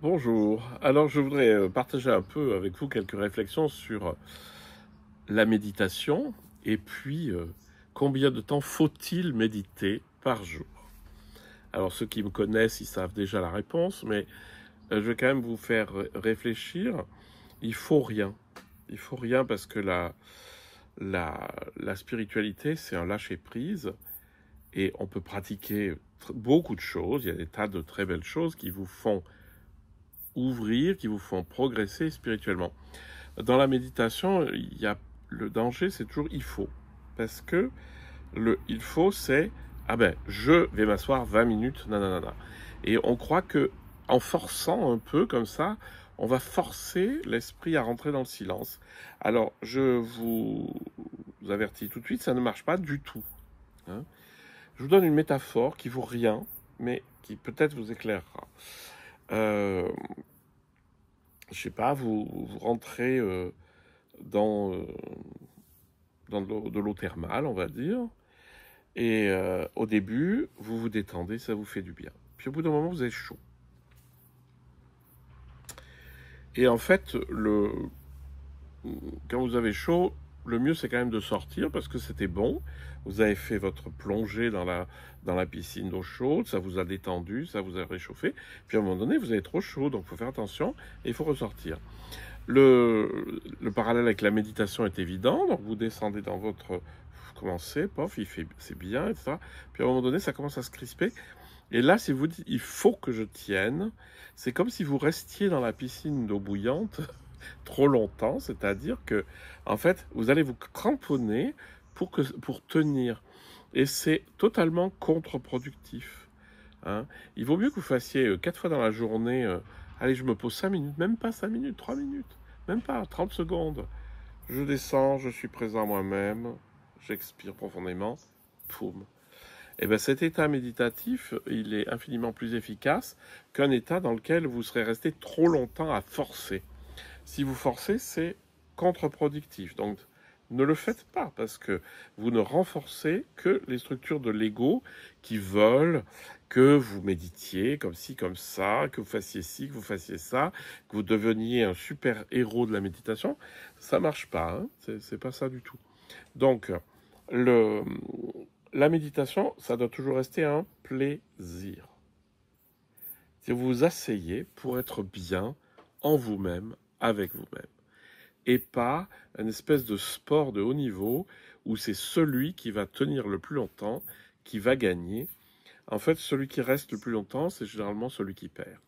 Bonjour. Alors, je voudrais partager un peu avec vous quelques réflexions sur la méditation et puis combien de temps faut-il méditer par jour? Alors, ceux qui me connaissent, ils savent déjà la réponse, mais je vais quand même vous faire réfléchir. Il faut rien. Il faut rien parce que la spiritualité, c'est un lâcher-prise et on peut pratiquer beaucoup de choses. Il y a des tas de très belles choses qui vous font ouvrir, qui vous font progresser spirituellement. Dans la méditation, il y a le danger, c'est toujours il faut. Parce que le il faut, c'est ah ben, je vais m'asseoir 20 minutes, nanana. Et on croit que en forçant un peu comme ça, on va forcer l'esprit à rentrer dans le silence. Alors, je vous avertis tout de suite, ça ne marche pas du tout. Hein. Je vous donne une métaphore qui vaut rien, mais qui peut-être vous éclairera. Euh, je sais pas, vous rentrez dans, euh, dans de l'eau thermale, on va dire, et au début, vous vous détendez, ça vous fait du bien. Puis au bout d'un moment, vous avez chaud. Et en fait, quand vous avez chaud, le mieux c'est quand même de sortir parce que c'était bon. Vous avez fait votre plongée dans la piscine d'eau chaude, ça vous a détendu, ça vous a réchauffé. Puis à un moment donné, vous avez trop chaud, donc il faut faire attention et il faut ressortir. Le parallèle avec la méditation est évident. Donc vous descendez dans votre... Vous commencez, pof, c'est bien, etc. Puis à un moment donné, ça commence à se crisper. Et là, si vous dites, il faut que je tienne, c'est comme si vous restiez dans la piscine d'eau bouillante trop longtemps. C'est-à-dire que, en fait, vous allez vous cramponner pour tenir. Et c'est totalement contre-productif. Hein. Il vaut mieux que vous fassiez 4 fois dans la journée, allez, je me pose 5 minutes, même pas 5 minutes, 3 minutes, même pas 30 secondes. Je descends, je suis présent à moi-même, j'expire profondément, poum. Et bien cet état méditatif, il est infiniment plus efficace qu'un état dans lequel vous serez resté trop longtemps à forcer. Si vous forcez, c'est contre-productif. Donc, ne le faites pas parce que vous ne renforcez que les structures de l'ego qui veulent que vous méditiez comme ci, comme ça, que vous fassiez ci, que vous fassiez ça, que vous deveniez un super héros de la méditation. Ça marche pas, hein. C'est pas ça du tout. Donc, le, la méditation, ça doit toujours rester un plaisir. Si vous vous asseyez pour être bien en vous-même, avec vous-même. Et pas une espèce de sport de haut niveau où c'est celui qui va tenir le plus longtemps qui va gagner. En fait, celui qui reste le plus longtemps, c'est généralement celui qui perd.